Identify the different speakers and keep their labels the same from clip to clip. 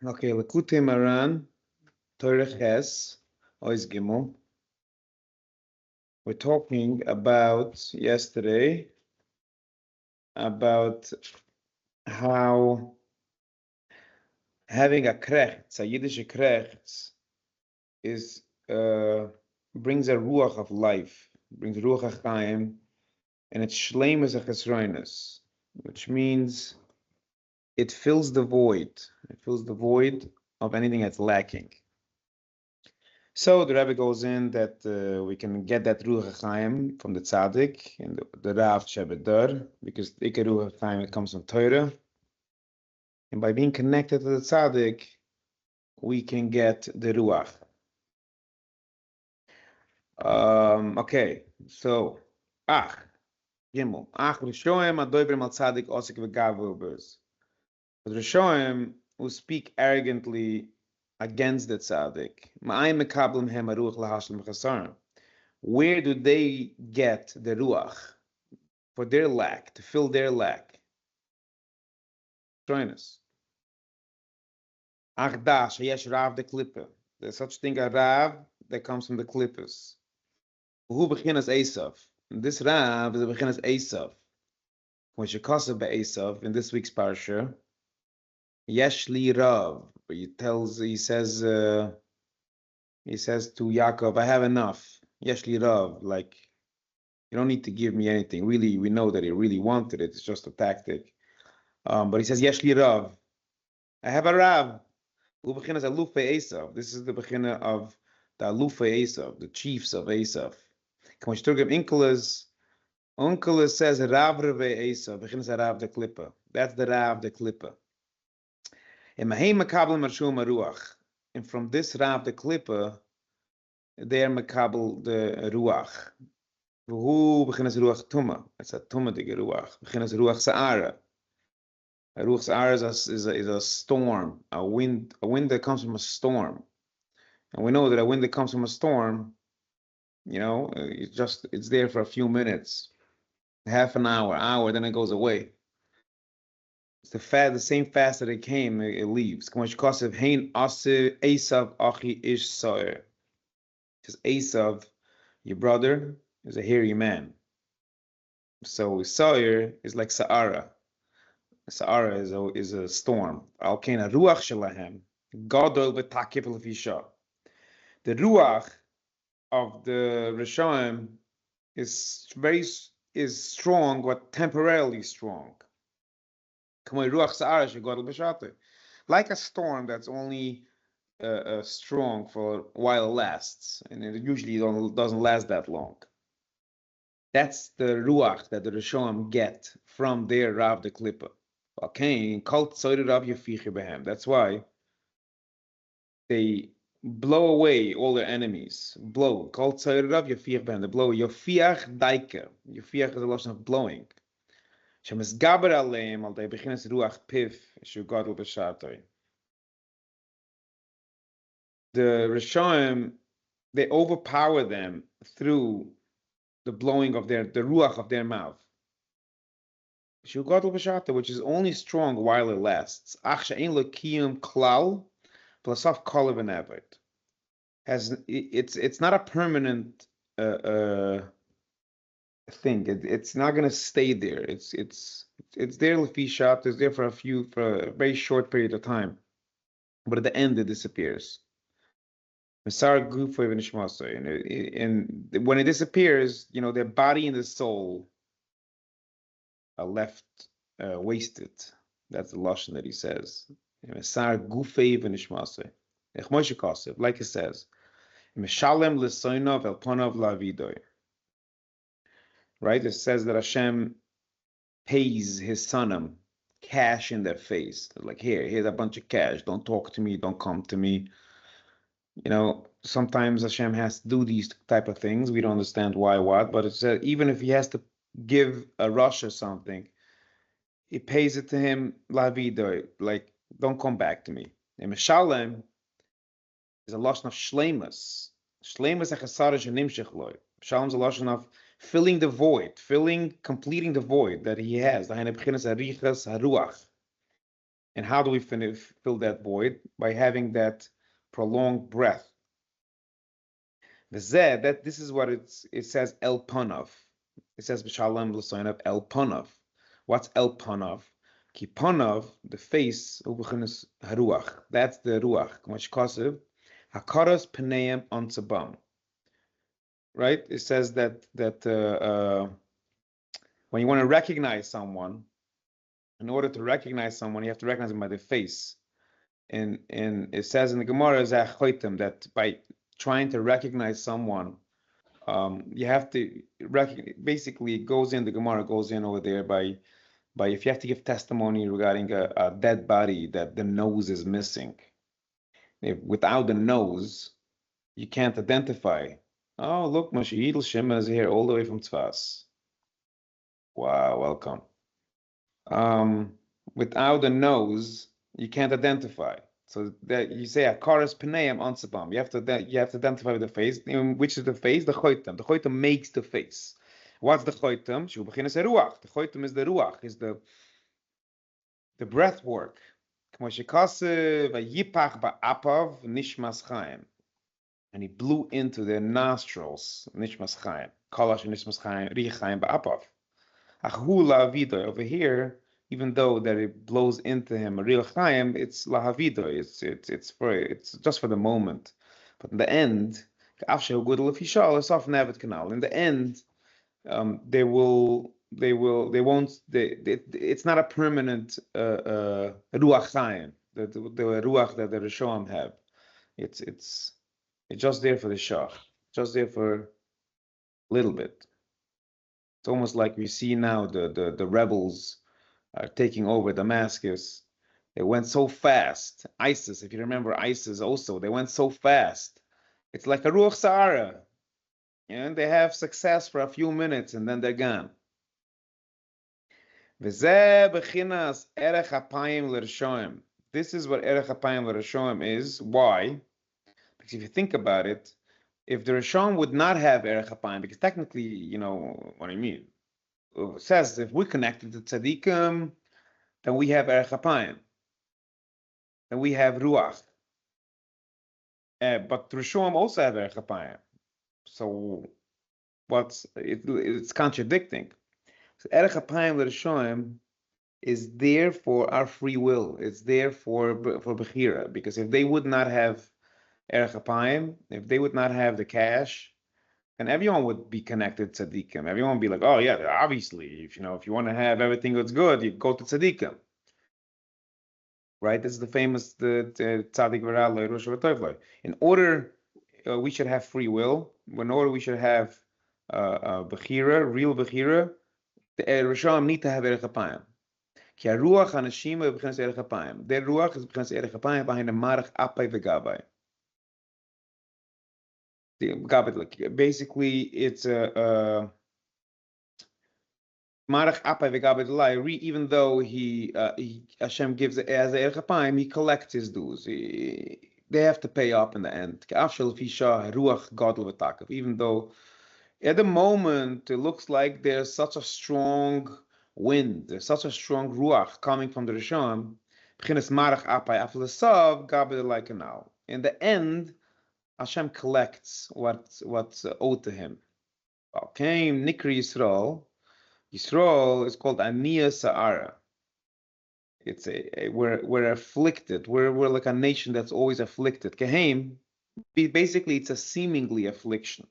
Speaker 1: Okay, Likutei Moharan, Torah Ches, Ois Gimel. We're talking about yesterday about how having a krechts, a Yiddish krechts, is brings a ruach of life, brings ruach hachaim, and it's shleim as a chesroinus, which means it fills the void. It fills the void of anything that's lacking. So the Rebbe goes in that we can get that Ruach HaChaim from the Tzaddik and the Rav Shebedar, because the Iker Ruach HaChaim comes from Torah. And by being connected to the Tzaddik, we can get the Ruach. Okay, so Ach, Gimel, Ach Rishoim Adoibrim Al Tzaddik Osik V'Gavubers. But Rishoim who speak arrogantly against the Tzaddik, Ma'ayim Mekablim Hem Aruach Lahashlim Chasarim. Where do they get the ruach for their lack, to fill their lack? Join us. Achdash, yesh rav the klippa. There's such thing a rav that comes from the klippas. Who beginas Esav? This rav is the beginas Esav. When shekasa be Esav in this week's parsha, yesh li rav. He says to Yaakov, I have enough. Yesh li rav, like, you don't need to give me anything. Really, we know that he really wanted it. It's just a tactic. But he says, Yesh li Rav. I have a Rav. This is the bechina of the Alufei Esav, the chiefs of Esav. Uncle says Rav Reve Esav, bechinas Rav the Klippa. That's the Rav the Klippa. And from this Rav the Klippa, they're makabel the Ruach. Who beginas ruach tuma? It's a tumadige ruach. Beginas ruach sa'ara. A ruach sa'ara is a storm, a wind that comes from a storm. And we know that a wind that comes from a storm, it's there for a few minutes, half an hour, then it goes away. It's the same fast that it came, it leaves. Esav achi ish sa'ir. Because Esav, your brother, is a hairy man. So Sa'ir is like Sa'ara. Sa'ara is a storm. Al kena ruach shelahem gadol v'takif l'fisha. The ruach of the Rishonim is strong, but temporarily strong. Ruach Sa'ara shegadol b'shate. Like a storm that's only strong for a while it lasts, and it usually doesn't last that long. That's the ruach that the Rishonim get from their Rav the Klippa. Okay, that's why they blow away all their enemies. Blow. They blow yofiach daika. Yofiach is a lotion of blowing. Shemesgaber aleim al de beginas ruach piv shugadol b'shatoi. The Rishonim, they overpower them through the blowing of the ruach of their mouth, which is only strong while it lasts. It's not a permanent thing. It's not going to stay there. It's there lefishat. It's there for a very short period of time, but at the end it disappears. And when it disappears, their body and the soul are left wasted. That's the lashon that he says. Like it says, right? It says that Hashem pays his sonam cash in their face. Like, here's a bunch of cash. Don't talk to me. Don't come to me. Sometimes Hashem has to do these type of things. We don't understand why, but it says even if he has to give a rush or something, he pays it to him lavido, like, don't come back to me. And Meshalem is a lashon of shleimus. Shleimus achasarish nimshich loy. Meshalem is a lashon of filling the void, completing the void that he has. And how do we fill that void? By having that prolonged breath. That this is what it says El Panav. It says B'Shalom L'Soinav El Panav. What's El Panav? Ki Panav, the face, Ubechinas Haruach. That's the Ruach. K'mash Kosev, Hakaras Pneim Ansabam. Right? It says that when you want to recognize someone, in order to recognize someone, you have to recognize them by the face. And it says in the Gemara that by trying to recognize someone, you have to basically it goes in, the Gemara goes in over there by if you have to give testimony regarding a dead body that the nose is missing. Without the nose, you can't identify. Oh, look, Moshe Yidl Shema is here all the way from Tzfas. Wow, welcome. Without the nose, you can't identify. So that you say Akaras Pneim Ansabam. You have to identify with the face. Which is the face? The Choitam. The Choitam makes the face. What's the Choitam? Shu B'chinas Ruach. The Choitam is the Ruach, is the breath work. And he blew into their nostrils. Nishmas Chaim. Kalash Nishmas Chaim. Richaim Ba'apav. Achula Vido. Over here, even though that it blows into him a real chaim, it's lahavido. It's just for the moment. But in the end, in the end, it's not a permanent ruach chaim. The ruach that the Rishonim have. It's just there for the shach, just there for a little bit. It's almost like we see now the rebels are taking over Damascus. They went so fast. ISIS, if you remember ISIS also, they went so fast. It's like a Ruach Sahara. And they have success for a few minutes and then they're gone. This is what Erech Apayim L'Rishoim is. Why? Because if you think about it, if the Rishon would not have Erech Apayim, because technically, you know what I mean, it says if we're connected to tzaddikim, then we have Erech Apayim. Then we have Ruach. But Rishon also have Erech Apayim. So it's contradicting. So Erech Apayim L'Rishon is there for our free will. It's there for Bechira. Because if they would not have Erech Apayim, if they would not have the cash, and everyone would be connected to tzaddikim. Everyone would be like, oh yeah, obviously, if you want to have everything that's good, you go to tzaddikim. Right? This is the famous tzaddik v'raloi, rosh v'toivloi. In order, we should have free will. In order we should have bechira, real bechira, the Rishon need to have erech apayim. Ki haruach hanashim b'chinas erech apayim. Their ruach is b'chinas erech apayim behind the marach apay v'gabay. Basically, it's a marach apay v'gabay. Even though Hashem gives it as erech apayim, he collects his dues. They have to pay up in the end. Even though at the moment it looks like there's such a strong wind, there's such a strong ruach coming from the Rishon. In the end, Hashem collects what's owed to him. Came Nikri Yisrael. Yisrael is called Aniya Sa'ara. It's we're afflicted. We're like a nation that's always afflicted. Kehem, basically, it's a seemingly affliction,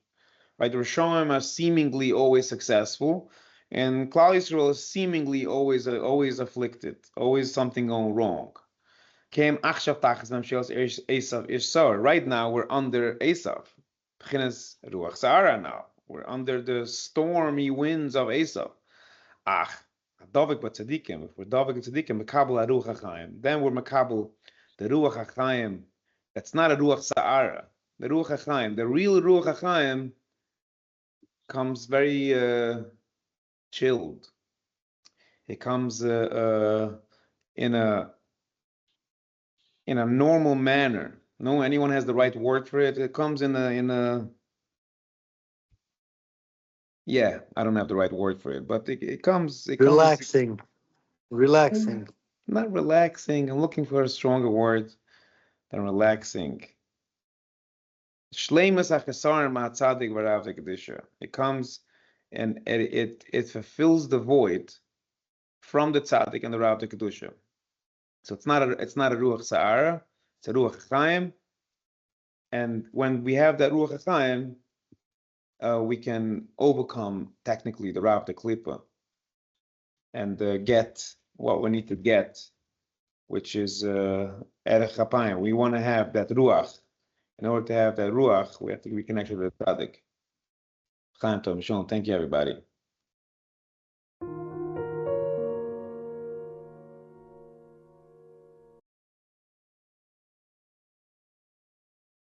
Speaker 1: right? The Rishonim are seemingly always successful, and Klal Yisrael is seemingly always afflicted, always something going wrong. Kehem achshav tachas memshelas Esav Ishsar. Right now, we're under Esav. B'chinas ruach sa'ara now. We're under the stormy winds of Esav. Davik but tzaddikim. If we're davik and tzaddikim, mekabel haruach hachayim. Then we're mekabel the ruach hachayim. That's not a ruach sa'ara. The ruach hachayim, the real ruach hachayim, comes very chilled. It comes in a normal manner. No, anyone has the right word for it. It comes in a yeah, I don't have the right word for it, but it comes
Speaker 2: relaxing.
Speaker 1: not relaxing. I'm looking for a stronger word than relaxing. Shleimus achasar ma'atzadik v'rav kedusha. It comes and it fulfills the void from the tzaddik and the rav kedusha. So it's not a ruach sa'ara, it's a ruach chaim. And when we have that ruach chaim, we can overcome technically the rav klipa and get what we need to get, which is erech hapayim. We want to have that ruach. In order to have that ruach, we have to be connected to the tzaddik. Chaim Tov Shalom. Thank you, everybody.